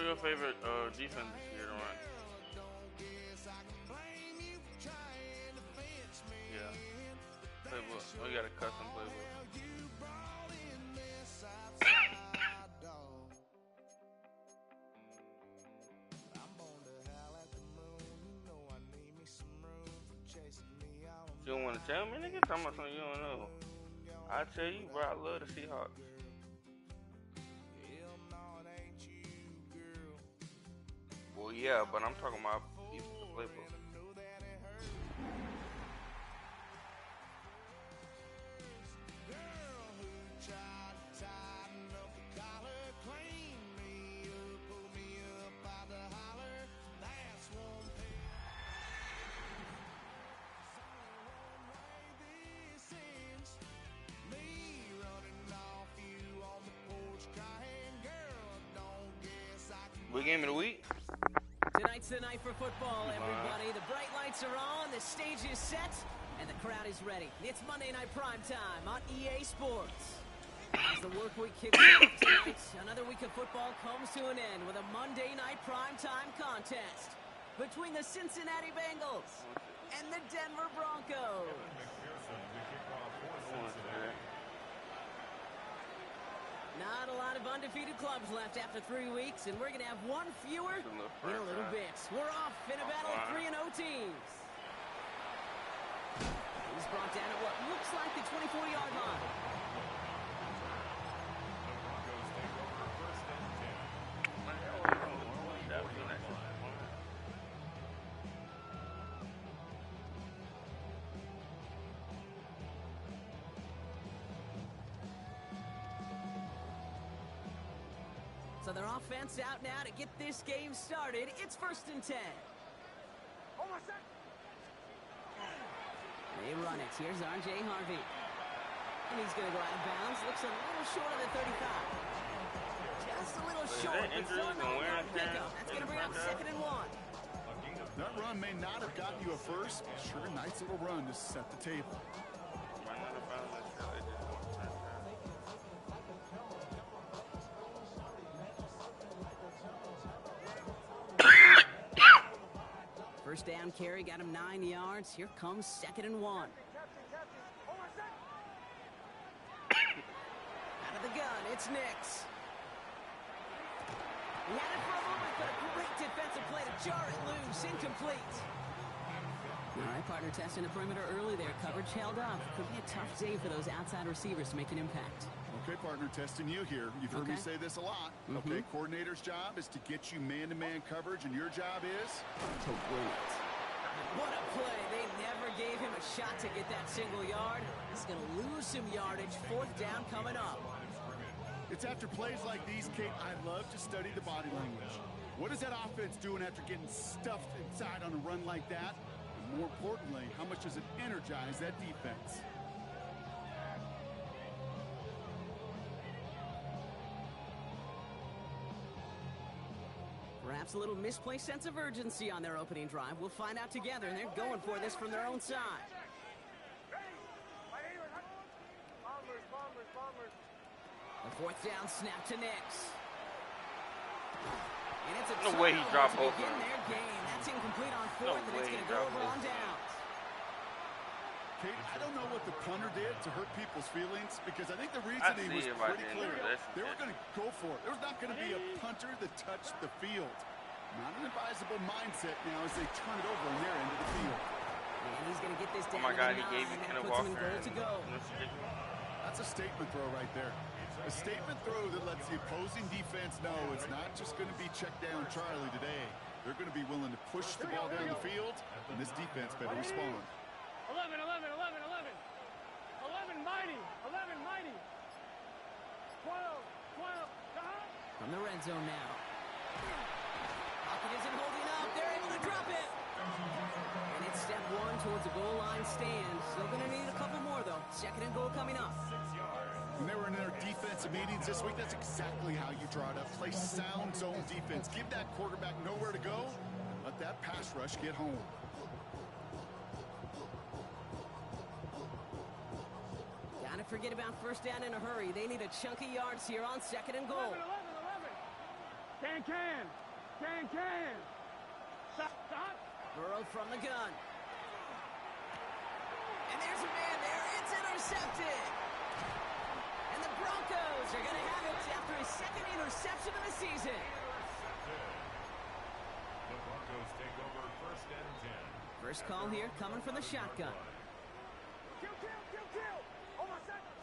your favorite defense this year to run? Yeah. Playbook. Oh, you got a custom playbook. You don't want to tell me, nigga? Talking about something you don't know. I tell you, bro, I love the Seahawks. Well, yeah, but I'm talking about the playbook. What game of the week? Tonight's the night for football, everybody. The bright lights are on, the stage is set, and the crowd is ready. It's Monday Night Primetime on EA Sports. As the work week kicks off tonight, another week of football comes to an end with a Monday Night Primetime contest between the Cincinnati Bengals and the Denver Broncos. Not a lot of undefeated clubs left after 3 weeks, and we're going to have one fewer in a little bit. We're off in a battle of 3-0 teams. He's brought down at what looks like the 24-yard line. So their offense out now to get this game started. It's 1st and 10. They run it. Here's R.J. Harvey. And he's going to go out of bounds. Looks a little short of the 35. Just a little short. That's going to bring up 2nd and 1. That run may not have gotten you a first, but sure, nice little run to set the table. First down carry got him 9 yards. Here comes 2nd and 1. Out of the gun, it's Nix. He had it for a moment, but a great defensive play to jar it loose. Incomplete. All right, partner testing the perimeter early there. Coverage held up. Could be a tough day for those outside receivers to make an impact. Okay, partner, testing you here. You've heard me say this a lot. Okay, coordinator's job is to get you man-to-man coverage, and your job is to win it. What a play. They never gave him a shot to get that single yard. He's going to lose some yardage. 4th down coming up. It's after plays like these, Kate, I love to study the body language. What is that offense doing after getting stuffed inside on a run like that? And more importantly, how much does it energize that defense? Perhaps a little misplaced sense of urgency on their opening drive. We'll find out together, and they're going for this from their own side. The 4th down snap to Nix. And it's a no way he dropped both of them. That's incomplete on 4th, and it's going to go over on downs. Kate, I don't know what the punter did to hurt people's feelings, because I think the reasoning was pretty clear. They were going to go for it. There was not going to be a punter that touched the field. Not an advisable mindset now as they turn it over on their end of the field. And he's going to get this down. Oh my God, he gave you Kenneth Walker. To go. That's a statement throw right there. A statement throw that lets the opposing defense know it's not just going to be check down Charlie today. They're going to be willing to push the ball down the field, and this defense better respond. 11, mighty. 12, From the red zone now. Pocket isn't holding up. They're able to drop it. And it's step 1 towards a goal line stand. Still going to need a couple more, though. 2nd and goal coming up. When they were in their defensive meetings this week, that's exactly how you draw it up. Play sound zone defense. Give that quarterback nowhere to go. Let that pass rush get home. Gotta forget about 1st down in a hurry. They need a chunk of yards here on 2nd and goal. 11. Can. Stop. Burrow from the gun. And there's a man there. It's intercepted. And the Broncos are going to have it after his second interception of the season. The Broncos take over 1st and 10. First call here coming from the shotgun. Kill. Oh, my second.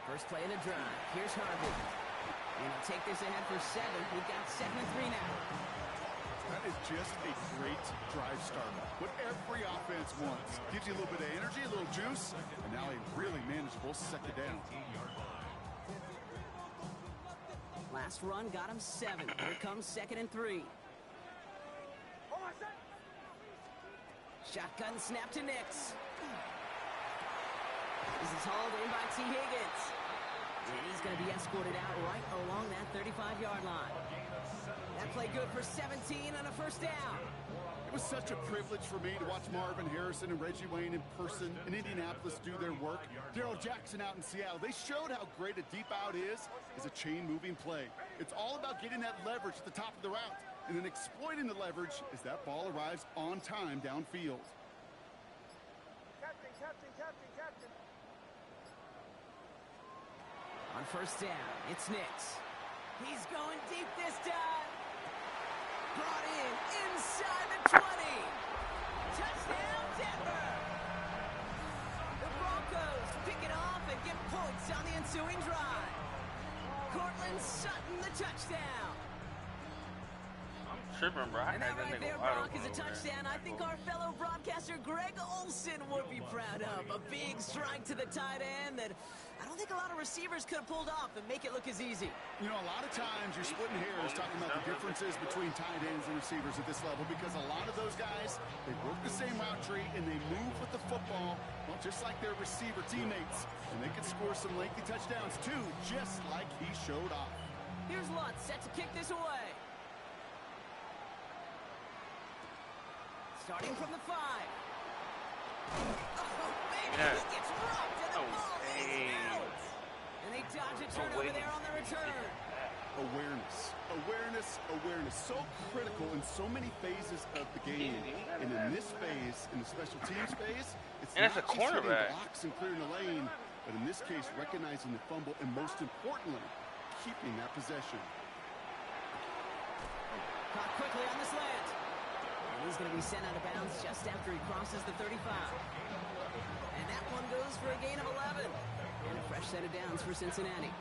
First play of the drive. Here's Harvey. And he'll take this ahead for 7. We've got 2nd and 3 now. That is just a great drive starter. What every offense wants. Gives you a little bit of energy, a little juice, and now a really manageable 2nd down. Last run got him 7. Here comes 2nd and 3. Oh, my second. Shotgun snap to Nix. This is hauled in by T. Higgins. And he's going to be escorted out right along that 35-yard line. That play good for 17 on a 1st down. It was such a privilege for me to watch Marvin Harrison and Reggie Wayne in person in Indianapolis do their work. Darrell Jackson out in Seattle. They showed how great a deep out is a chain-moving play. It's all about getting that leverage at the top of the route and then exploiting the leverage as that ball arrives on time downfield. Captain. On 1st down, it's Nix. He's going deep this time. Brought in inside the 20. Touchdown, Denver. The Broncos pick it off and get points on the ensuing drive. Cortland Sutton, the touchdown. I'm tripping, bro. I And had that right that there, nigga wide Brock, open is a over there. touchdown I think our fellow broadcaster Greg Olson would be proud of. A big strike to the tight end that I don't think a lot of receivers could have pulled off and make it look as easy. You know, a lot of times you're splitting hairs talking about the differences between tight ends and receivers at this level because a lot of those guys, they work the same route tree and they move with the football, well, just like their receiver teammates. And they can score some lengthy touchdowns too, just like he showed off. Here's Lutz set to kick this away. Starting from the 5. Oh, baby, Yeah. he gets rocked and the Oh, ball is dang. out. And they dodge a turnover there on the return. Awareness. So critical in so many phases of the game. And in this phase, in the special teams phase, it's And it's not a just hitting cornerback. blocks and clearing the lane, but in this case, recognizing the fumble and most importantly, keeping that possession. Caught quickly on the slant. And he's going to be sent out of bounds just after he crosses the 35. And that one goes for a gain of 11. And a fresh set of downs for Cincinnati.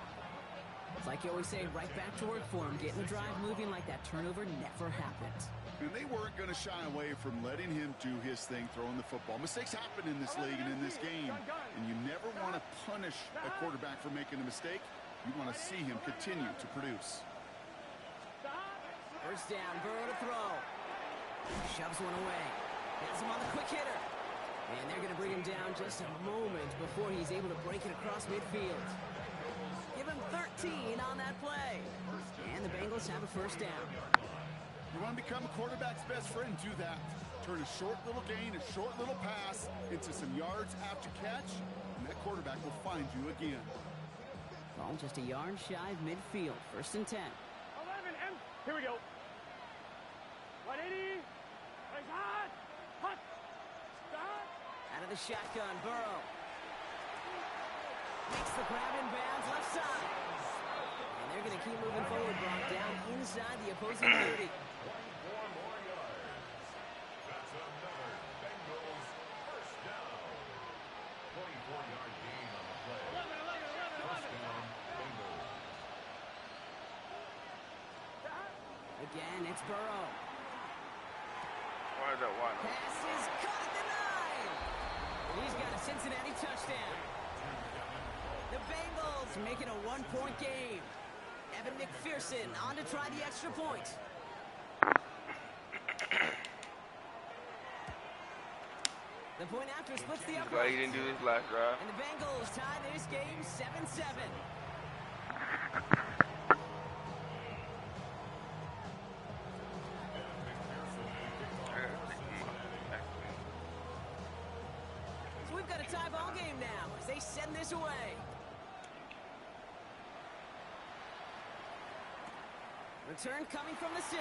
It's like you always say, right back to work for him. Getting the drive moving like that turnover never happened. And they weren't going to shy away from letting him do his thing, throwing the football. Mistakes happen in this league and in this game. And you never want to punish a quarterback for making a mistake. You want to see him continue to produce. First down, Burrow to throw. Shoves one away. Has him on the quick hitter. And they're going to bring him down just a moment before he's able to break it across midfield. Give him 13 on that play. And the Bengals have a first down. You want to become a quarterback's best friend, do that. Turn a short little gain, a short little pass into some yards after catch, and that quarterback will find you again. Ball just a yard shy of midfield. First and 10. 11, and here we go. 180. Plays hot. Stop. Out of the shotgun, Burrow. Makes the grab in bounds left side. And they're going to keep moving forward, Brock, down inside the opposing 30. That's another Bengals first down. 24-yard gain on the play. 11. First down, Bengals. Again, it's Burrow. Why is that wide open? Pass is caught at the 9. He's got a Cincinnati touchdown. The Bengals making a one-point game. Evan McPherson on to try the extra point. The point after splits the Glad he uprights. didn't do this last drive. And the Bengals tie this game 7-7. So we've got a tie ball game now as they send this away. Return coming from the 6.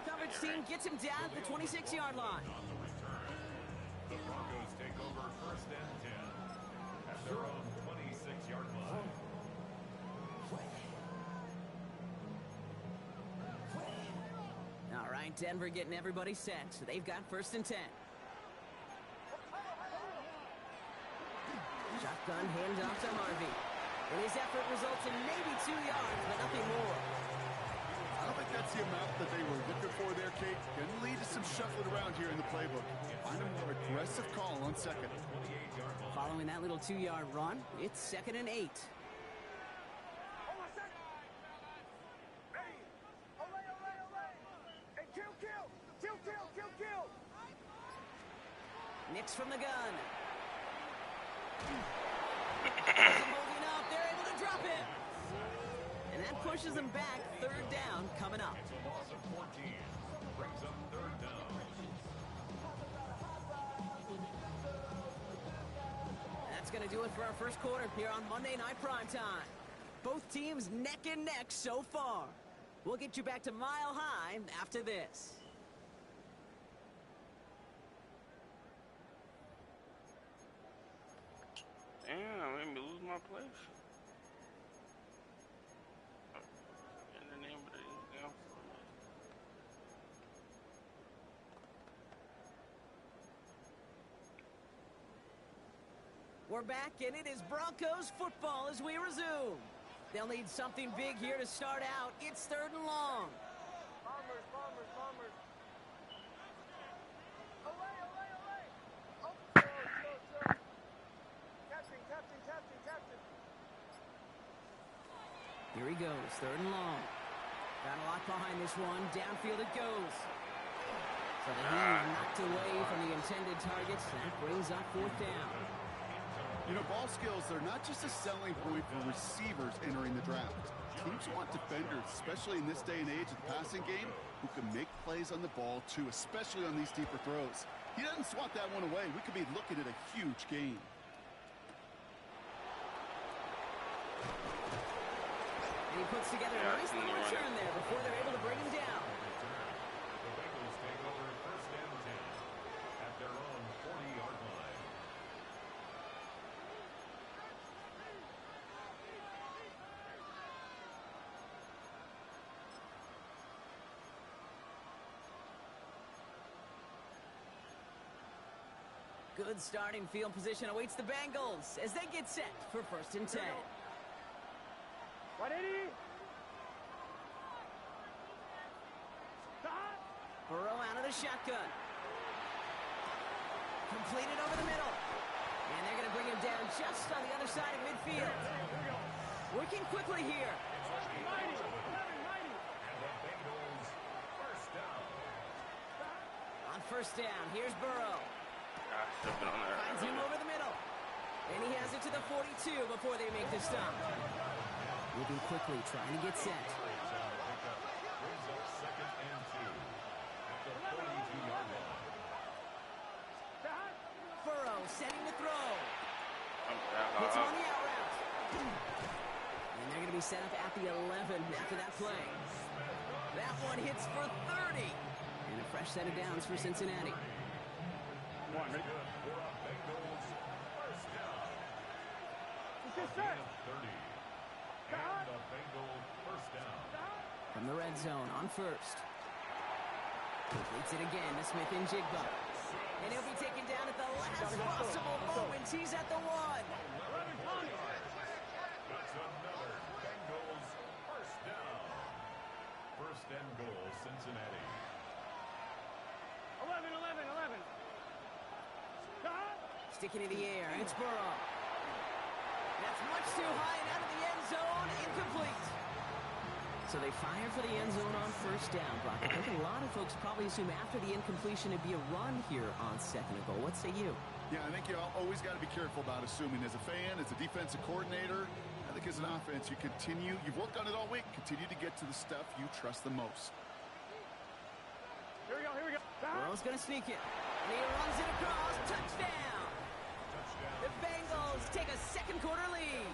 Coverage team gets him down at the 26-yard line. On the return, the Broncos take over 1st and 10 at their own 26-yard line. All right, Denver getting everybody set. So they've got 1st and 10. Shotgun handoff to Harvey. And his effort results in maybe 2 yards, but nothing more. I don't think that's the amount that they were looking for there, Kate. Going to lead to some shuffling around here in the playbook. Find a more aggressive call on 2nd. Following that little 2-yard run, it's 2nd and 8. Nix from the gun. Holding up, they're able to drop him. And that pushes them back. 3rd down coming up. It's a loss of 14. Brings up 3rd down. That's going to do it for our 1st quarter here on Monday Night Primetime. Both teams neck and neck so far. We'll get you back to Mile High after this. Damn, I made me lose my place. In the name of the down for me. We're back, and it is Broncos football as we resume. They'll need something big here to start out. It's 3rd and long. Bombers, bombers, bombers. Away, away, away. Oh, slow. Captain. Here he goes, 3rd and long. Got a lot behind this one. Downfield it goes. So the hand knocked away from the intended targets. That brings up 4th down. You know, ball skills, they're not just a selling point for receivers entering the draft. Teams want defenders, especially in this day and age of the passing game, who can make plays on the ball, too, especially on these deeper throws. He doesn't swat that one away. We could be looking at a huge gain. And he puts together a nice little return there before they're able to bring him down. The Bengals take over 1st and 10 at their own 40-yard line. Good starting field position awaits the Bengals as they get set for 1st and 10. What, Eddie? Stop. Burrow out of the shotgun. Completed over the middle. And they're going to bring him down just on the other side of midfield. Working quickly here. Mighty. 11, mighty. And the Bengals 1st down. On 1st down, here's Burrow. Stepping on there. Finds him over the middle. And he has it to the 42 before they make the stop. Moving quickly, trying to get set. Brings up 2nd and 2 at the 42-yard line. Burrow setting the throw. Hits him on the out route. And they're going to be set up at the 11 after that play. That one hits for 30. And a fresh set of downs for Cincinnati. Good for a Bengals 1st down. Just Gain set. of 30. And the Bengals 1st down. From the red zone on 1st. Completes it again to Smith and Jigba. And he'll be taken down at the last possible moment. He's at the 1. That's another Bengals 1st down. 1st and goal, Cincinnati. 11. Sticking in the air. It's Burrow. That's much too high and out of the end zone. Incomplete. So they fire for the end zone on 1st down, Brock. I think a lot of folks probably assume after the incompletion it'd be a run here on 2nd and goal. What say you? Yeah, I think you always got to be careful about assuming. As a fan, as a defensive coordinator, I think as an offense, you've worked on it all week, continue to get to the stuff you trust the most. Here we go. Burrow's going to sneak it. And he runs it across. Touchdown. The Bengals take a 2nd quarter lead.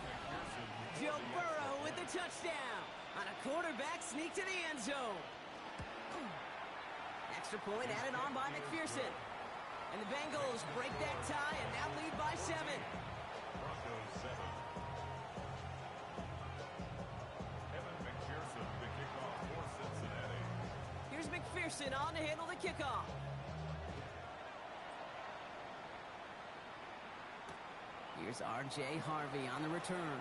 Joe Burrow with the touchdown. quarterback sneak to the end zone. Extra point added on by McPherson. And the Bengals break that tie and now lead by 7. Broncos 7. Evan McPherson, the kickoff for Cincinnati. Here's McPherson on to handle the kickoff. Here's R.J. Harvey on the return.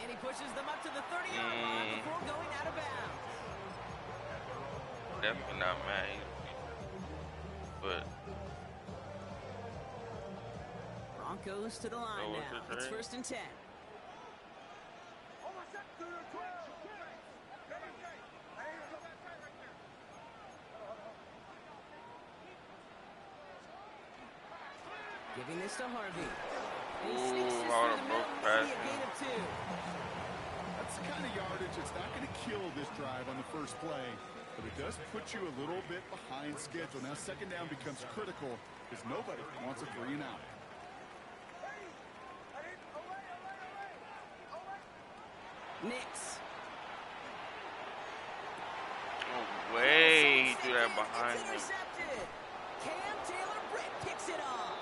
And he pushes them up to the 30-yard line before going out of bounds. Definitely not mad. But Broncos to the line now. It's 1st and 10. Giving this to Harvey. And he sneaks this through the middle, maybe a gain of 2. That's the kind of yardage that's not going to kill this drive on the first play, but it does put you a little bit behind schedule. Now 2nd down becomes critical because nobody wants a 3 and out. Nix. no way he threw that behind It's him. intercepted. Cam Taylor-Britt picks it off.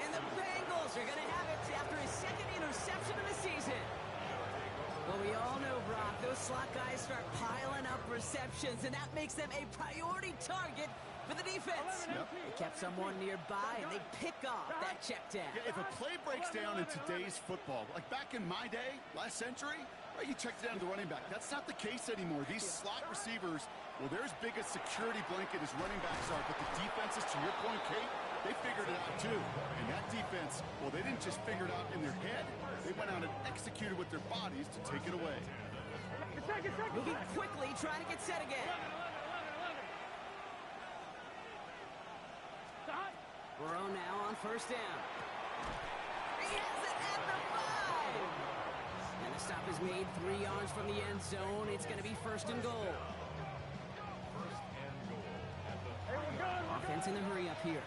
And the Bengals are going to have it after his 2nd interception of the season. Well, we all know, Brock, those slot guys start piling up receptions, and that makes them a priority target for the defense. Yep. They kept someone nearby, and they pick off that check down. Yeah, if a play breaks down in today's football, like back in my day, last century, right, you checked down the running back. That's not the case anymore. These slot receivers, well, they're as big a security blanket as running backs are, but the defenses, to your point, Kate, they figured it out too. And that defense, well, they didn't just figure it out in their head. They went out and executed with their bodies to take it away. Moving quickly, trying to get set again. Burrow now on 1st down. He has it at the 5. And the stop is made 3 yards from the end zone. It's going to be 1st and goal. 1st and goal at the Offense in the hurry up here.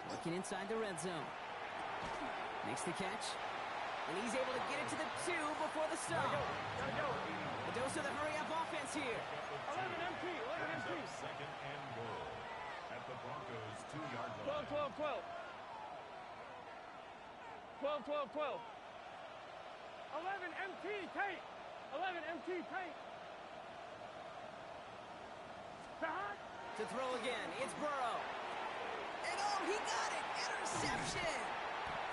Working inside the red zone. Makes the catch. And he's able to get it to the 2 before the stop. A dose of the hurry-up offense here. 11 MT. 2nd and goal at the Broncos 2-yard line. 12. 11 MT, Tate. 11 MT, Tate. To throw again, it's Burrow. And oh, he got it! Interception!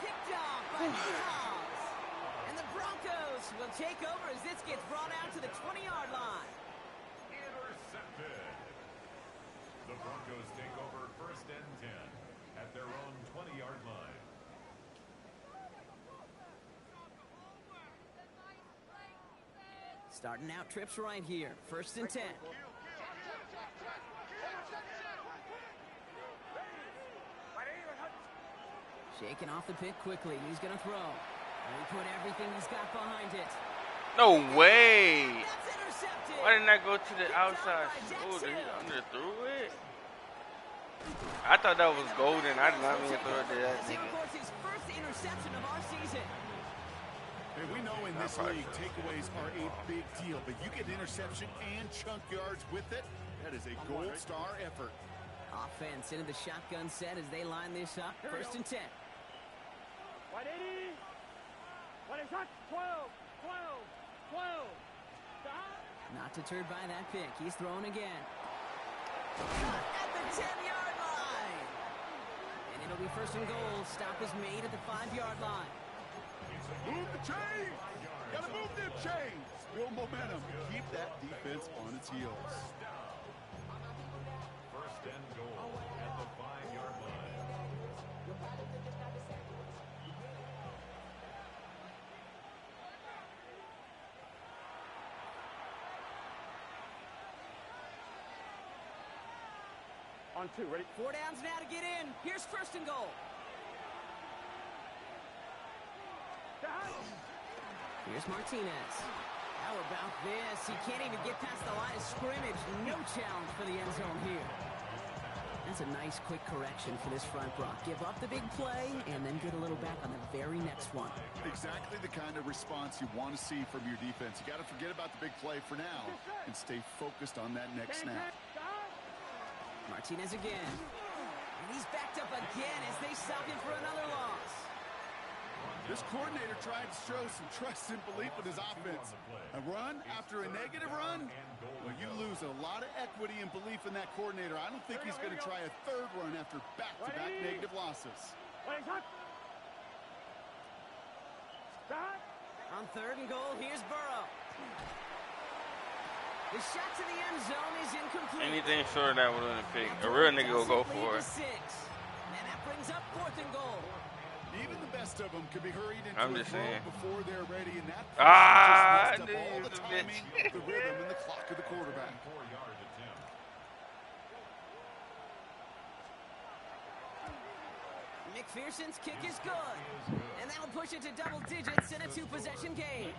Picked off by Hobbs. And the Broncos will take over as this gets brought out to the 20-yard line. Intercepted. The Broncos take over 1st and 10 at their own 20-yard line. Starting out trips right here. 1st and 10. Shaking off the pick quickly. He's going to throw. And he put everything he's got behind it. No way. That's intercepted. Why didn't I go to the outside shoulder? He underthrew it. I thought that was golden. I did not mean to throw it to that Of nigga. course, his first interception of our season. And we know in this league, takeaways are a big deal, but you get interception and chunk yards with it, that is a gold star effort. Offense into the shotgun set as they line this up. 1st and 10. 180. 12. Not deterred by that pick. He's throwing again. At the 10-yard line. And it'll be 1st and goal. Stop is made at the 5-yard line. Move the chains! Gotta move them chains! Build momentum. Keep that defense on its heels. 1st and goal at the 5-yard line. On 2, ready? 4 downs now to get in. Here's 1st and goal. Here's Martinez. How about this? He can't even get past the line of scrimmage. No challenge for the end zone here. That's a nice, quick correction for this front, Brock. Give up the big play and then get a little back on the very next one. Exactly the kind of response you want to see from your defense. You got to forget about the big play for now and stay focused on that next snap. Martinez again. And he's backed up again as they stop him for another loss. This coordinator tried to show some trust and belief in his offense. A run after a negative run? Well, you lose a lot of equity and belief in that coordinator. I don't think he's going to try a third run after back-to-back negative losses. On 3rd and goal, here's Burrow. The shot to the end zone is incomplete. Anything short of that would have been a pick. A real nigga will go for it. And that brings up 4th and goal. Even the best of them could be hurried into I'm a just throw saying. before they're ready, and that I just knew messed up all you the was a timing, bitch. the rhythm, and the clock of the quarterback. 4-yard attempt. McPherson's kick is good. And that'll push it to double digits in a 2-possession game.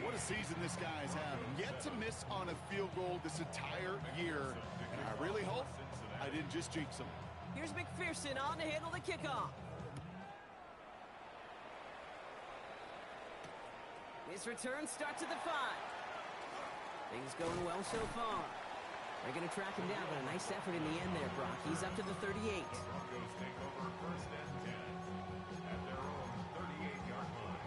What a season this guy's having. Yet to miss on a field goal this entire year. And I really hope I didn't just jinx him. Here's McPherson on to handle the kickoff. His return starts at the 5. Things going well so far. They're going to track him down, but a nice effort in the end there, Brock. He's up to the 38. Broncos take over 1st and 10 at their own 38-yard line.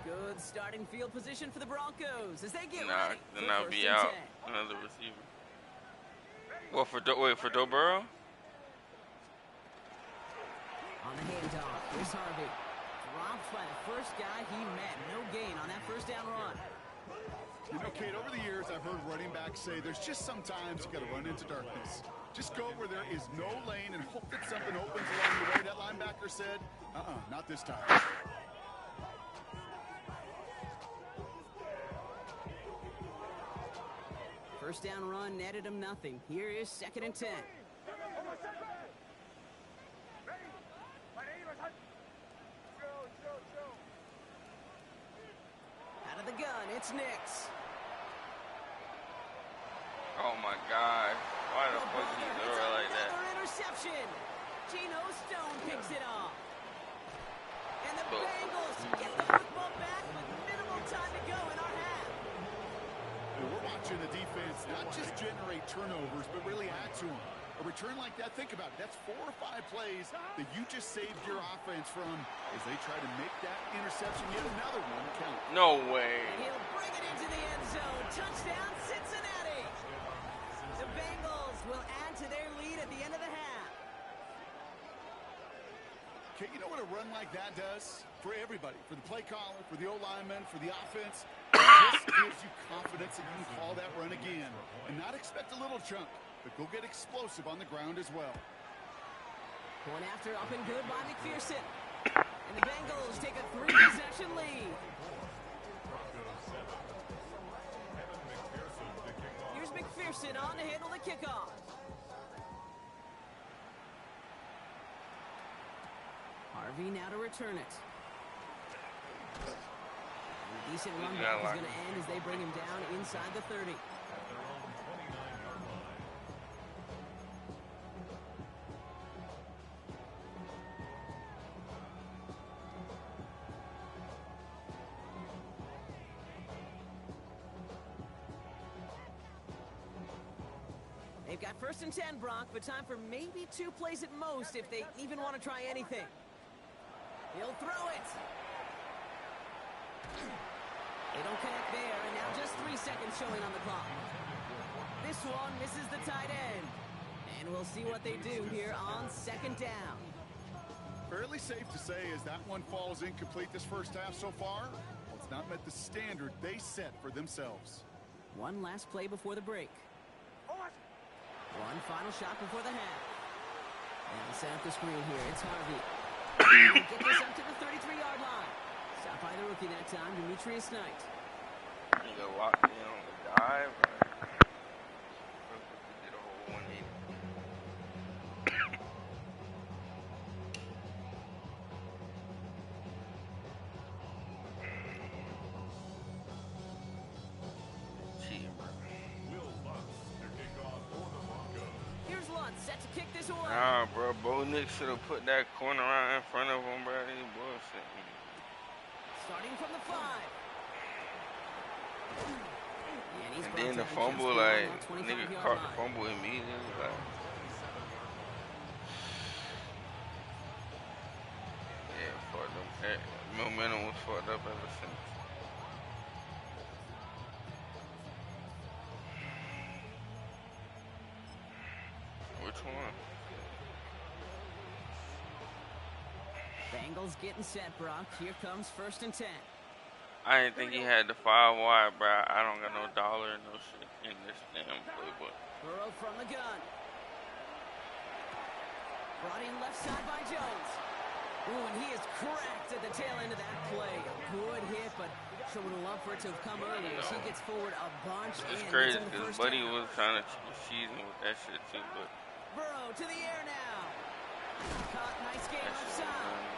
Good starting field position for the Broncos as they get Nah, ready then for I'll 1st be and out. 10. Another receiver. Well, for Joe Burrow? On the handoff, here's Harvey. Dropped by the first guy he met. No gain on that 1st down run. You know, Kate, over the years, I've heard running backs say there's just sometimes you got to run into darkness. Just go where there is no lane and hope that something opens along the way. That linebacker said, not this time. 1st down run netted him nothing. Here is 2nd and 10. Out of the gun, it's Nix. Oh my God. Why the fuck did he throw it like that? Another interception. Geno Stone picks it off. And the Oh. Bengals get the football back with minimal time to go in our half. And we're watching the defense not just generate turnovers, but really add to them. A return like that, think about it. That's 4 or 5 plays that you just saved your offense from as they try to make that interception, yet another one, count. No way. And he'll bring it into the end zone. Touchdown, Cincinnati. The Bengals will add to their lead at the end of the half. Okay, you know what a run like that does? For everybody, for the play caller, for the O-lineman, for the offense, it just gives you confidence that you can call that run again and not expect a little chunk, but go get explosive on the ground as well. Going after up and good by McPherson. And the Bengals take a 3-possession lead. Here's McPherson on to handle the kickoff. Harvey now to return it. And a decent run back is going to end as they bring him down inside the 30. At their own 29-yard line. They've got 1st and 10, Brock, but time for maybe 2 plays at most if they even want to try anything. He'll throw it. They don't connect there, and now just 3 seconds showing on the clock. This one misses the tight end. And we'll see what they do here on 2nd down. Fairly safe to say as that one falls incomplete this first half so far, well, it's not met the standard they set for themselves. One last play before the break. One final shot before the half. And set up the screen here. It's Harvey. Get this up to the 33-yard line. Stop by the rookie that time, Demetrius Knight. You go lock in on the dive. Did a whole 180. Cheating, bro. Will Lutz to his way. Nah, bro. Bo Nick should have put that corner out in front of him, bro. He bullshit. Starting from the 5. And then the fumble, like, nigga caught the fumble immediately, like. Yeah, fucked them. Hey, momentum was fucked up ever since. Which one? Bengals getting set, Brock. Here comes 1st and 10. I didn't think he had the 5 wide, bro. I don't got no dollar and no shit in this damn playbook. Burrow from the gun. Brought in left side by Jones. Ooh, and he is cracked at the tail end of that play. A good hit, but sure would have loved for it to have come earlier. As he gets forward a bunch. It's crazy because Buddy was trying to cheese me with that shit too, but. Burrow to the air now. Caught, nice game left side.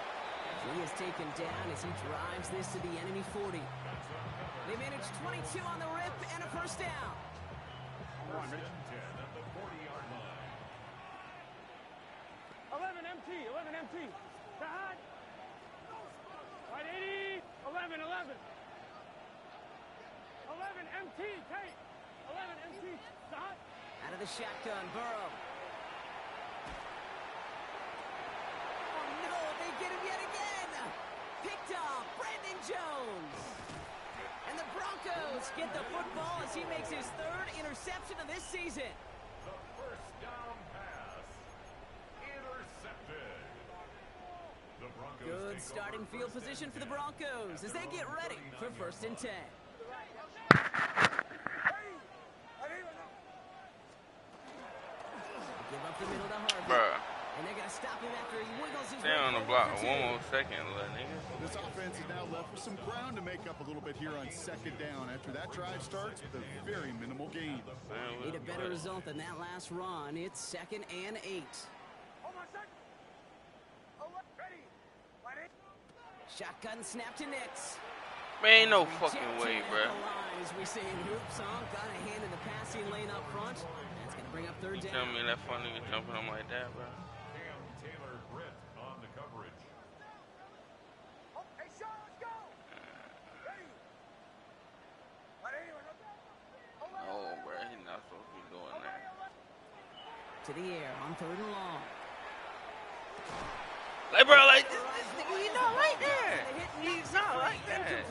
He is taken down as he drives this to the enemy 40. They managed 22 on the rip and a 1st down. 1st and 10 at the 40-yard line. 11 MT, 11 MT. Side. Right 80, 11, 11. 11 MT, Tate. 11 MT, side. Out of the shotgun, Burrow. Oh no, they get him yet again. Picked off, Brandon Jones. And the Broncos get the football as he makes his 3rd interception of this season. The 1st down pass. Intercepted. The Broncos Good starting field position for the Broncos as they get ready for 1st and 10. Give up the middle to Harvey. Bruh. And they're going to stop him after he wiggles his Stay way on the over block for 2. 1 more second, little nigga. This offense is now left with some ground to make up a little bit here on 2nd down. After that drive starts with a very minimal gain. Need a better result than that last run. It's 2nd and 8. Shotgun snap to Nix. Man, ain't no fucking way, bro. As we say in hoop song, got a hand in the passing lane up front. That's going to bring up 3rd down. Tell me that fun nigga jumping on like that, bro. Cam Taylor Britt on the coverage. Hey, Sean, let's go. Ready. Oh, bro, he's not supposed to be doing that. To the air on 3rd and long. Like, bro, like, this nigga, he's not like that. He's not like that.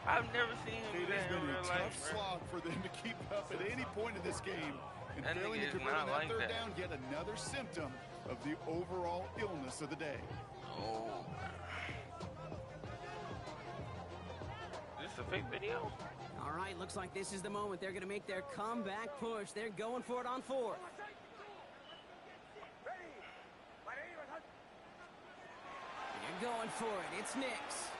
I've never seen him do It has that in been a real tough life, bro. slog for them to keep up at any point in this game. And That failing nigga to is convert on not that like 3rd that. down, yet another symptom of the overall illness of the day. Oh, is this a fake video? All right, looks like this is the moment. They're going to make their comeback push. They're going for it on 4th. They're going for it. It's Nix.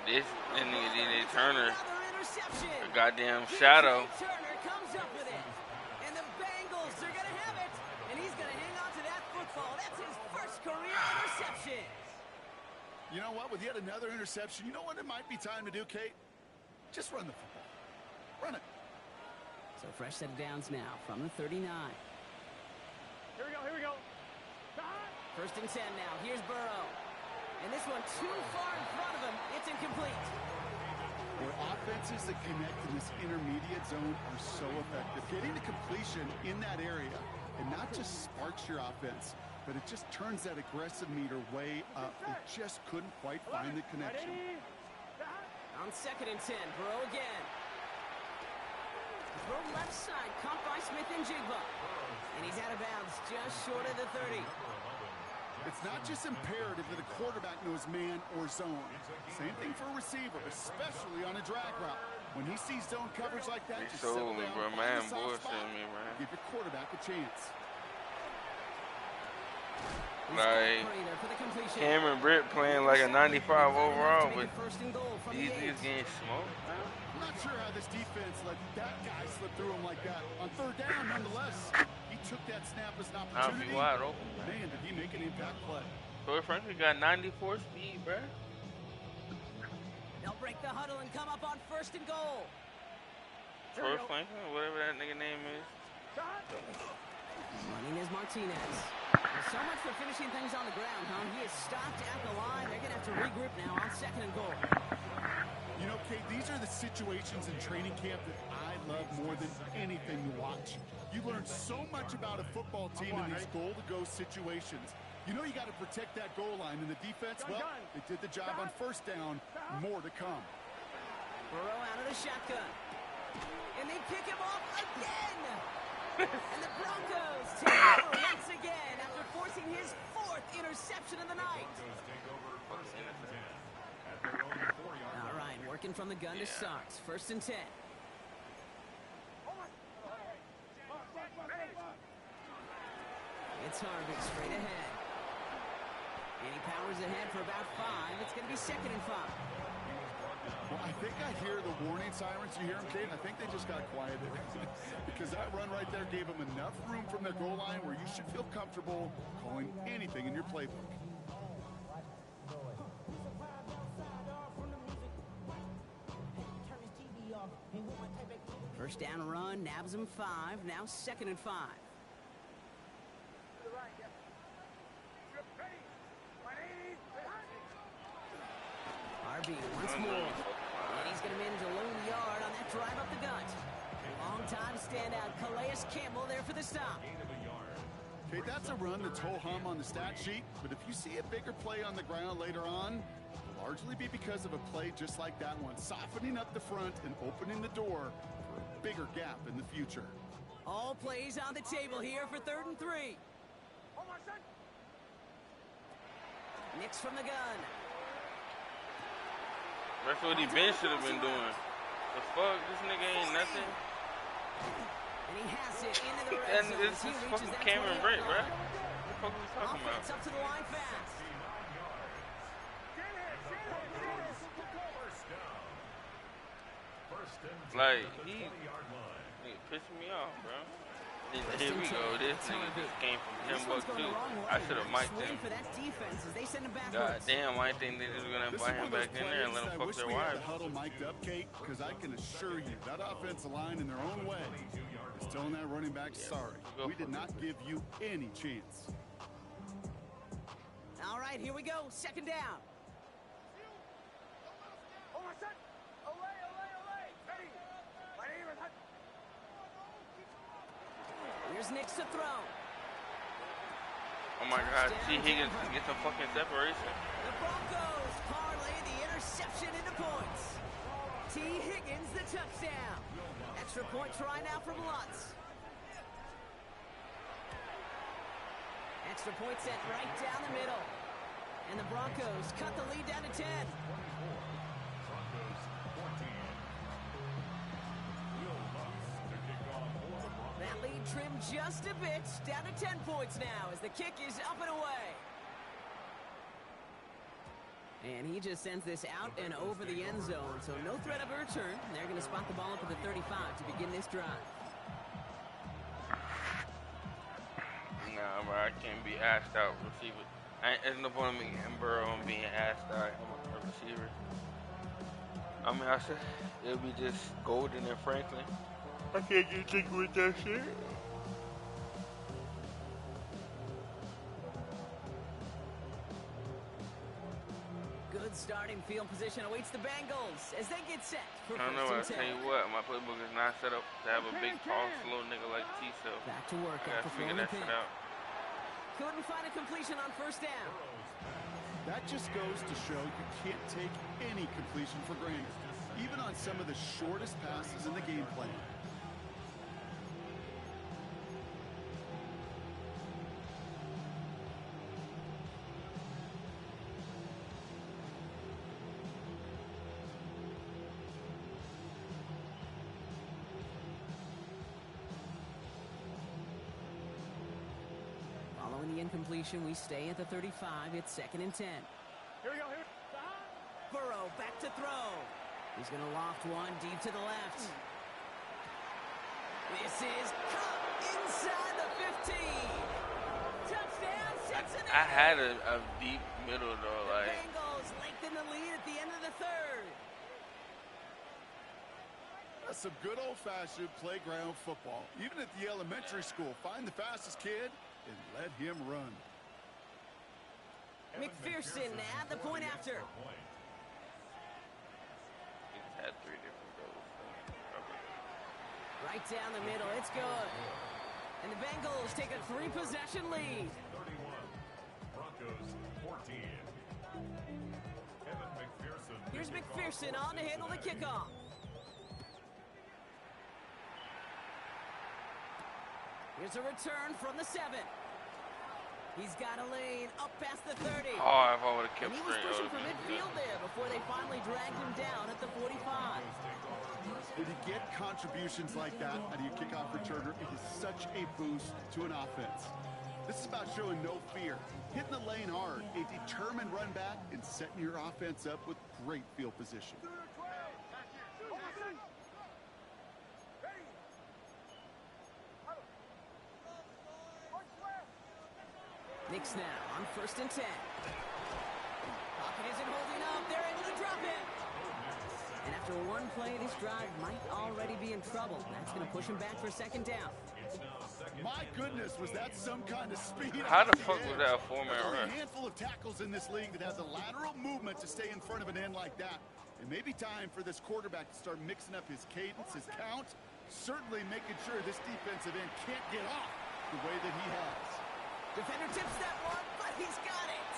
This nigga DJ Turner, Another interception. a goddamn shadow. DJ Turner comes up with it. And the Bengals are going to have it. And he's going to hang on to that football. That's his 1st career interception. You know what? With yet another interception, you know what it might be time to do, Kate? Just run the football. Run it. So fresh set of downs now from the 39. Here we go, here we go. Side. 1st and 10 now. Here's Burrow. And this one too far in front of him. It's incomplete. Their offenses that connect in this intermediate zone are so effective. Getting to completion in that area, it not just sparks your offense, but it just turns that aggressive meter way up. It just couldn't quite find the connection. On 2nd and 10, Burrow again. Throw left side, caught by Smith and Jigba. And he's out of bounds, just short of the 30. It's not just imperative that a quarterback knows man or zone. Same thing for a receiver, especially on a drag route. When he sees zone coverage like that, He just settle sold me, down, bro. find Man, the soft spot, bullshitting me, man. give your quarterback a chance. Like, For the completion. Cameron Britt playing like a 95 overall, but First and goal from these the niggas 8. getting smoked, man. I'm not sure how this defense let that guy slip through him like that. On 3rd down, nonetheless, he took that snap as an I'll opportunity. be wide open. Man, did he make an impact play. Troy Franklin got 94 speed, bro. They'll break the huddle and come up on 1st and goal. Troy Franklin, whatever that nigga name is. Running is Martinez. Well, so much for finishing things on the ground, huh? He is stopped at the line. They're going to have to regroup now on 2nd and goal. You know, Kate, these are the situations in training camp that I love more than anything to watch. You learn so much about a football team in these goal-to-go situations. You know you got to protect that goal line, and the defense, well, they did the job on 1st down. More to come. Burrow out of the shotgun. And they pick him off again. And the Broncos take over once again after forcing his 4th interception of the night. All right, working from the gun to start. 1st and 10. It's Harvey straight ahead. And he powers ahead for about 5. It's going to be 2nd and 5. Well, I think I hear the warning sirens. You hear them, Kate? I think they just got quieted. Because that run right there gave them enough room from their goal line where you should feel comfortable calling anything in your playbook. First down run, nabs him 5. Now 2nd and 5. RB once more. And he's going to manage a lone yard on that drive up the gut. Long-time standout Calais Campbell there for the stop. Okay, that's a run that's ho-hum on the stat sheet, but if you see a bigger play on the ground later on, it'll largely be because of a play just like that one, softening up the front and opening the door for a bigger gap in the future. All plays on the table here for 3rd and 3. Nix from the gun. That's what he been should have been doing. The fuck? This nigga ain't nothing. And he has it into the red zone. This is fucking Cameron Brate, bro. What the fuck are we talking about? Up to the line fast. Like, he pissing me off, bro. Here we go. This nigga just came from 10 bucks too. I should have mic'd him. God damn, I think they just gonna invite him back in there and let him fuck their wives. Huddle mic'd up, Kate, because I can assure you that offensive line in their own way is telling that running back, sorry, we did not give you any chance. All right, here we go. 2nd down. Here's Nix to throw. Oh my God, T. Higgins can get some fucking separation. The Broncos parlay the interception into points. T. Higgins the touchdown. Extra point try now from Lutz. Extra point set right down the middle. And the Broncos cut the lead down to 10. That lead trimmed just a bit, down to 10 points now as the kick is up and away. And he just sends this out and over the end zone, so no threat of a return. They're going to spot the ball up at the 35 to begin this drive. Nah, bro, I can't be asked out receiver. There's no point in me and Burrow being asked out a receiver. I mean, I said it'll be just Golden and Franklin. I can't get jiggy with that shit. Good starting field position awaits the Bengals as they get set for I don't know, I tell you what, my playbook is not set up to have a big, tall, slow nigga like T-Cell. Back to work I gotta after figure that shit out. Couldn't find a completion on 1st down. That just goes to show you can't take any completion for granted, even on some of the shortest passes in the game plan. Following the incompletion, we stay at the 35. It's 2nd and 10. Here we go. Burrow back to throw. He's going to loft one deep to the left. This is caught inside the 15. Touchdown, Cincinnati. I had a deep middle though, like. The Bengals lengthen the lead at the end of the 3rd. Some good old-fashioned playground football. Even at the elementary school, find the fastest kid and let him run. McPherson at the point after. He's had 3 different goals. Right down the middle, it's good. And the Bengals take a 3-possession lead. 31. Broncos 14. Evan McPherson. Here's McPherson on to handle the kickoff. Here's a return from the 7. He's got a lane up past the 30. Oh, if I would have And kept he was straight, pushing for midfield there before they finally dragged him down at the 45. When you get contributions like that out of your kickoff returner, it is such a boost to an offense. This is about showing no fear, hitting the lane hard, a determined run back, and setting your offense up with great field position. Knicks now on 1st and 10. Pocket isn't holding up. They're able to drop it. And after one play, this drive might already be in trouble. That's going to push him back for 2nd down. My goodness, was that some kind of speed? How the fuck was that a 4-man There's only run? a handful of tackles in this league that have the lateral movement to stay in front of an end like that. It may be time for this quarterback to start mixing up his cadence, his count, certainly making sure this defensive end can't get off the way that he has. Defender tips that one, but he's got it.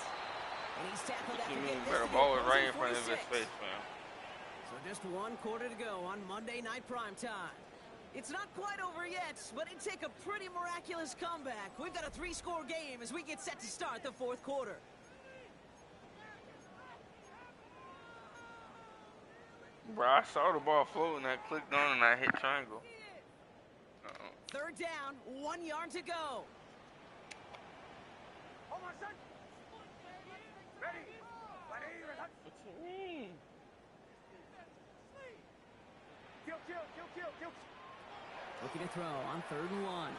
And he's tackled after You getting mean this better to the ball was right in opposing front of his 46. face, man. So just 1 quarter to go on Monday Night Primetime. It's not quite over yet, but it'd take a pretty miraculous comeback. We've got a 3-score game as we get set to start the 4th quarter. Bro, I saw the ball floating. I clicked on and I hit triangle. 3rd down, 1 yard to go. What you mean? Looking to throw on 3rd and 1.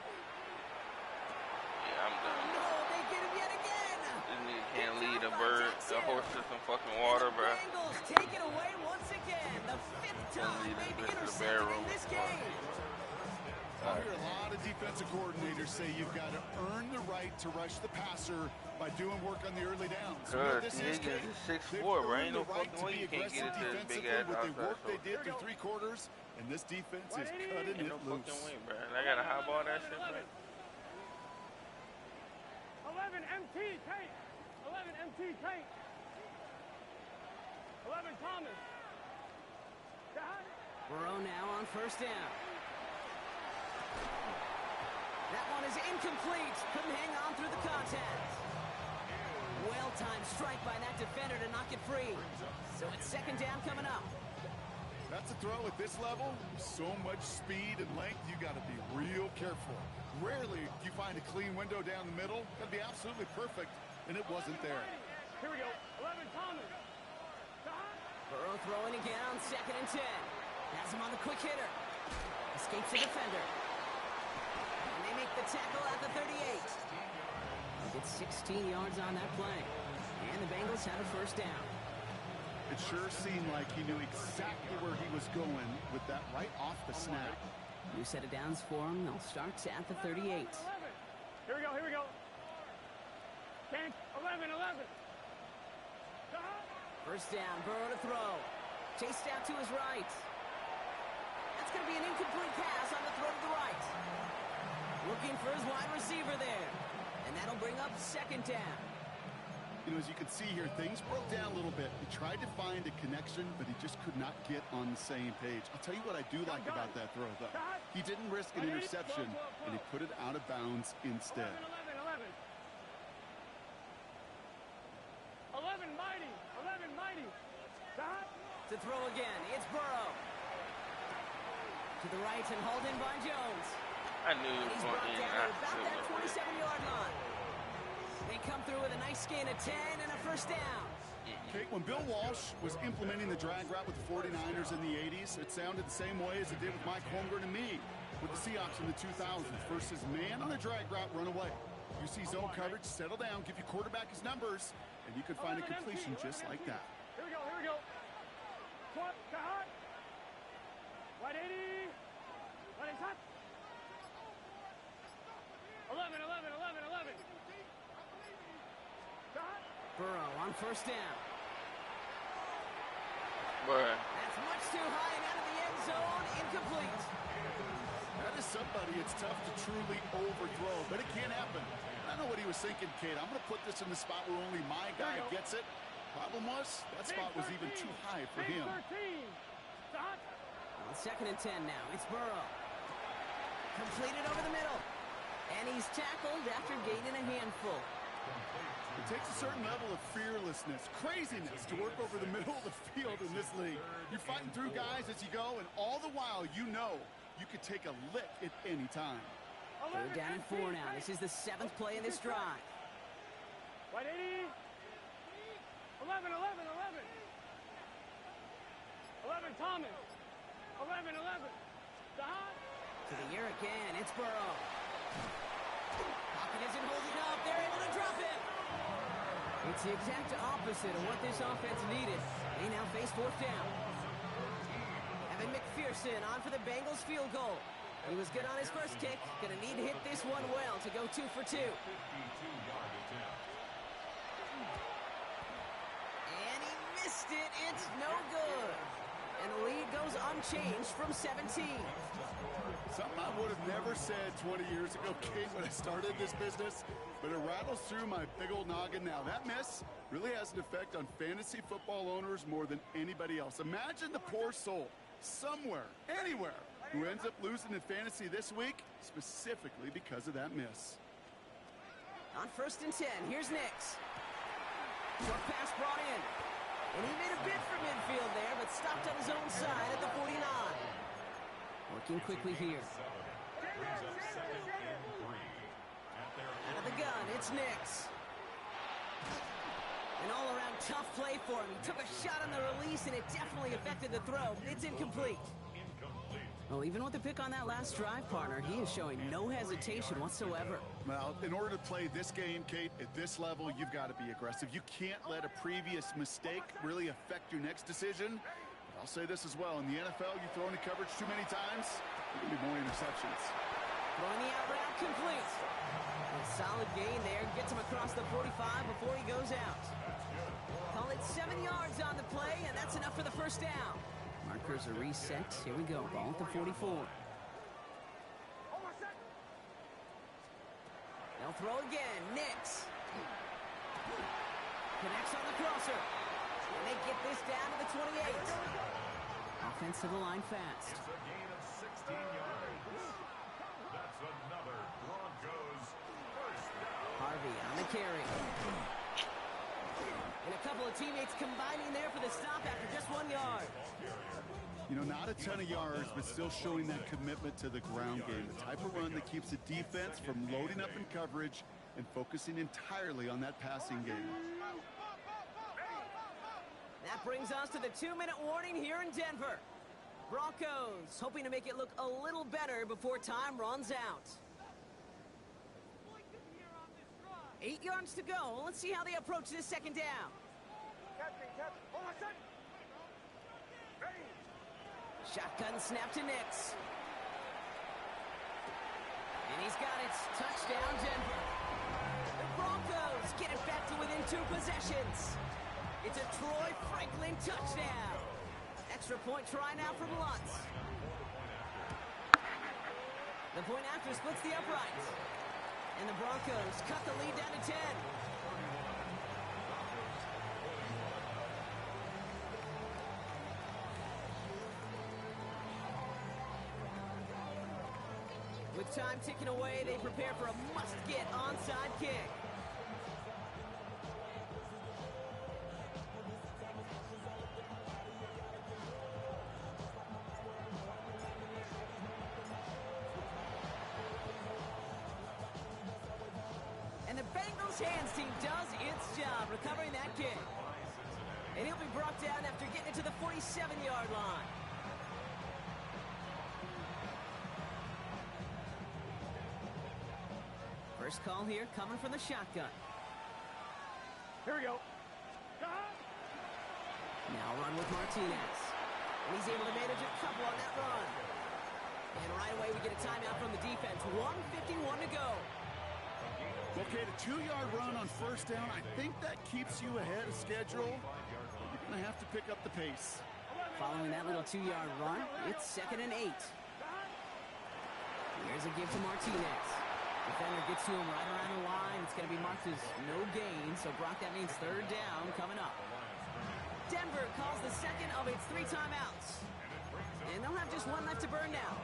Yeah, I'm done. No, they get him yet again. This nigga can't lead a bird. The horse is some fucking water, And the bro. Bengals take it away once again. The 5th time they've intercepted in this game. I hear a lot of defensive coordinators say you've got to earn the right to rush the passer by doing work on the early downs. Good. This Nigga Kate, is they've 6'4", bro. earned Ain't no the right fucking to way be you can't get aggressive it to this big defensively ass with the outside work they shoulder. did through 3 quarters, and this defense is cutting Ain't it no loose. fucking way, bro. I got to highball that shit, bro. 11 MT, Kate. 11 MT, Kate. 11 Thomas. Burrow now on 1st down. That one is incomplete. Couldn't hang on through the contact. Well-timed strike by that defender to knock it free. So it's 2nd down coming up. That's a throw at this level. So much speed and length, you got to be real careful. Rarely do you find a clean window down the middle. Got to be absolutely perfect, and it wasn't there. Here we go. 11 Thomas. Burrow throwing again on 2nd and 10. Has him on the quick hitter. Escapes the defender. And they make the tackle at the 38. Gets 16 yards on that play. And the Bengals have a 1st down. It sure seemed like he knew exactly where he was going with that right off the snap. New set of downs for him. They'll start at the 38. 11. Here we go, here we go. 10, 11, 11. 1st down, Burrow to throw. Chased out to his right. That's going to be an incomplete pass on the throw to the right. Looking for his wide receiver there. And that'll bring up 2nd down. You know, as you can see here, things broke down a little bit. He tried to find a connection, but he just could not get on the same page. I'll tell you what I do like about that throw, though. He didn't risk an interception, and he put it out of bounds instead. 11 mighty. 11 mighty. To throw again, it's Burrow. To the right and hauled in by Jones. I knew he And was he's going brought in. down I at about still that looked at it. 27-yard line. They come through with a nice gain of 10 and a 1st down. Kate, when Bill Walsh was implementing the drag route with the 49ers in the 80s, it sounded the same way as it did with Mike Holmgren and me with the Seahawks in the 2000s. Versus man on a drag route, run away. You see zone coverage, settle down, give your quarterback his numbers, and you could find a completion just like that. Here we go, here we go. Swap, cut. Right Wide 80. Let it hot. 11, 11, 11, 11. Burrow on first down. But That's much too high and out of the end zone. Incomplete. That is somebody it's tough to truly overthrow, but it can happen. I don't know what he was thinking, Kate. I'm going to put this in the spot where only my guy gets it. Problem was, that spot was even too high for him. 13. Stop. On 2nd and 10 now. It's Burrow. Completed over the middle. And he's tackled after gaining a handful. It takes a certain level of fearlessness, craziness to work over the middle of the field in this league. You're fighting through guys as you go, and all the while you know you could take a lick at any time. 3rd down and 4 now. This is the 7th play in this drive. Wide 80. 11, 11, 11. 11, Thomas. 11, 11. Stop. To the air again. It's Burrow. Pocket isn't holding up. They're able to drop him. It's the exact opposite of what this offense needed. They now face 4th down. Evan McPherson on for the Bengals field goal. He was good on his first kick. Going to need to hit this one well to go 2 for 2. 52-yard attempt. And he missed it. It's no good. And the lead goes unchanged from 17. Something I would have never said 20 years ago, Kate, when I started this business, but it rattles through my big old noggin now. That miss really has an effect on fantasy football owners more than anybody else. Imagine the poor soul somewhere, anywhere, who ends up losing in fantasy this week, specifically because of that miss. On 1st and 10, here's Nix. Short pass brought in. And he made a bid for midfield there, but stopped on his own side at the 49. Working quickly here. Out of the gun, it's Nix. An all-around tough play for him. He took a shot on the release, and it definitely affected the throw. It's incomplete. Well, even with the pick on that last drive, partner, he is showing no hesitation whatsoever. Well, in order to play this game, Kate, at this level, you've got to be aggressive. You can't let a previous mistake really affect your next decision. But I'll say this as well. In the NFL, you throw into coverage too many times, there will be more interceptions. Throwing the out route complete. A solid gain there. Gets him across the 45 before he goes out. Call it 7 yards on the play, and that's enough for the first down. Markers are reset. Here we go. Ball at the 44. They'll throw again. Nix. Connects on the crosser. And they get this down to the 28. Offensive line fast. It's a gain of 16 yards. That's another Broncos first down. Harvey on the carry. And a couple of teammates combining there for the stop after just 1 yard. You know, not a ton of yards, but still showing that commitment to the ground game. The type of run that keeps the defense from loading up in coverage and focusing entirely on that passing game. That brings us to the 2-minute warning here in Denver. Broncos hoping to make it look a little better before time runs out. 8 yards to go. Let's see how they approach this 2nd down. Shotgun snap to Nix. And he's got it. Touchdown, Denver. The Broncos get it back to within 2 possessions. It's a Troy Franklin touchdown. Extra point try now from Lutz. The point after splits the uprights. And the Broncos cut the lead down to 10. With time ticking away, they prepare for a must-get onside kick. And the Bengals hands team does its job recovering that kick. And he'll be brought down after getting it to the 47-yard line. First call here coming from the shotgun. Here we go. Now run with Martinez. And he's able to manage a couple on that run. And right away we get a timeout from the defense. 1:51 to go. Okay, the 2-yard run on first down, I think that keeps you ahead of schedule. You're going to have to pick up the pace. Following that little 2-yard run, it's 2nd and 8. Here's a give to Martinez. Defender gets to him right around the line. It's going to be marked as no gain, so Brock, that means 3rd down coming up. Denver calls the second of its 3 timeouts. And they'll have just 1 left to burn now.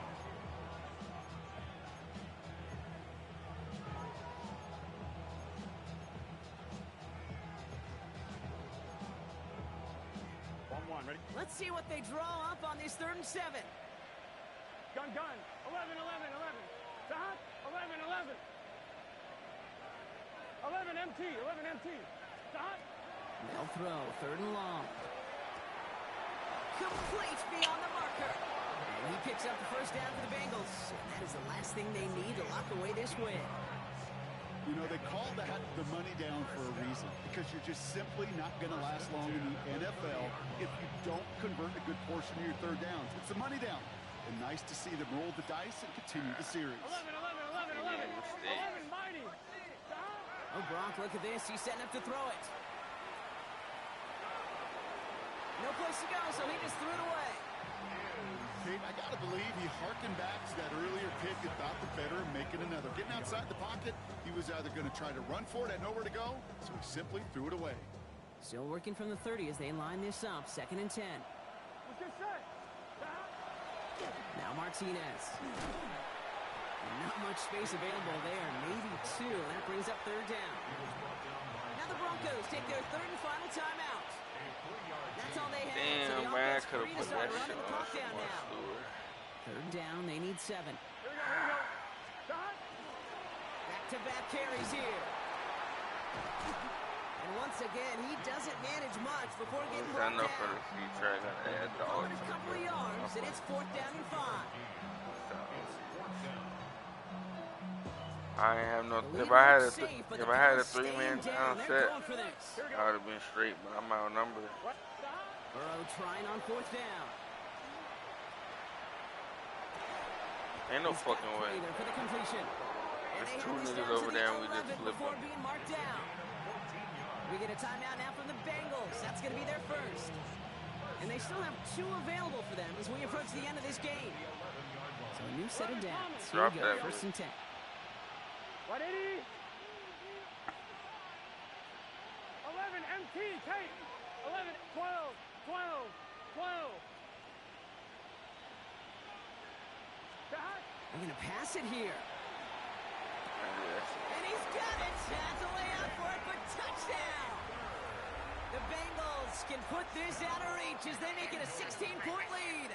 Ready? Let's see what they draw up on this 3rd and 7. Gun. 11, 11, 11. Stop. 11, 11. 11 MT. 11 MT. Stop. They'll throw 3rd and long. Complete beyond the marker. And he picks up the 1st down for the Bengals. And that is the last thing they need to lock away this win. You know, they call that the money down for a reason, because you're just simply not going to last long in the NFL if you don't convert a good portion of your 3rd downs. It's the money down. And nice to see them roll the dice and continue the series. 11, 11, 11, 11. 11 mighty. Stop. Oh, Brock, look at this. He's setting up to throw it. No place to go, so he just threw it away. Kate, I got to believe he harkened back to that earlier pick and thought the better of making another. Getting outside the pocket, he was either going to try to run for it, had nowhere to go, so he simply threw it away. Still working from the 30 as they line this up. 2nd and 10. What's this say? Stop. Now Martinez. Not much space available there. Maybe 2. That brings up 3rd down. Now the Broncos take their 3rd and final timeout. That's all they have. Damn, so man, I the could have offense free to put start that running shit the on clock down now. Stewart. 3rd down, they need 7. Here we go. Stop. Back-to-back carries here. And once again, he doesn't manage much before getting brought Enough for down. the future. I gotta add the Only a couple of yards, and it's 4th down and 5. I ain't have no. The If lead I had a looks safe, but the if I had a Bills staying 3-man down. down They're set, going for this. I would have been straight. But I'm outnumbered. Burrow trying on 4th down. Ain't no He's fucking got way. Prater for the completion. And There's they 2 have this niggas down to over the there and we just 11 flipped before them. being marked down. We get a timeout now from the Bengals. That's going to be their first. And they still have 2 available for them as we approach the end of this game. So a new set of downs. Here Drop we go. that. 1st and 10. 180. 11 MT. Kate. 11, 12, 12, 12. Stop. They're going to pass it here. Yes. And he's got it. That's a way out for it for touchdown. The Bengals can put this out of reach as they make it a 16-point lead.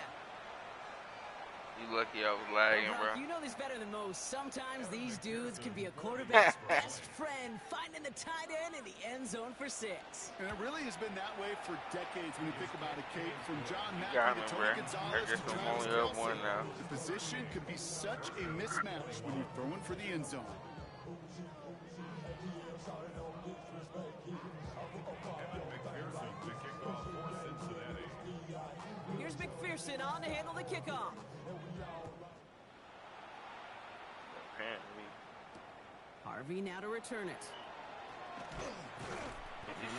You lucky I was lagging, Brock, bro. you know this better than most. Sometimes these dudes can be a quarterback's best friend, finding the tight end in the end zone for 6. And it really has been that way for decades when you think about it, Kate. From John got Mackey to me, Tony bro. Gonzalez I guess to I'm Travis only up 1 Kelce. now. The position could be such a mismatch when you're throwing for the end zone. Here's McPherson on to handle the kickoff. Apparently. Harvey now to return it. And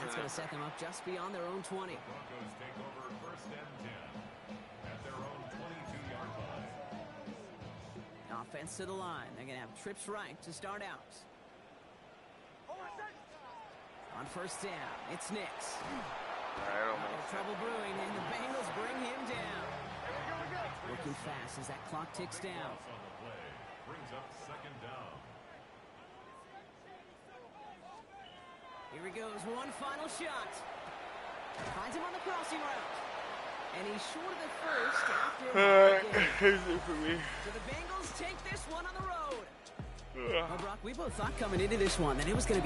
that's going to set them up just beyond their own 20. Broncos take over 1st and 10 at their own 22-yard line. Offense to the line. They're going to have trips right to start out. On 1st down, it's Nix. Trouble brewing, and the Bengals bring him down. Working fast as that clock ticks down. On the play brings up 2nd down. Here he goes, one final shot. Finds him on the crossing route. And he's short of the first after Here's it for me. So the Bengals take this one on the road. Well, Brock, we both thought coming into this one that it was going to be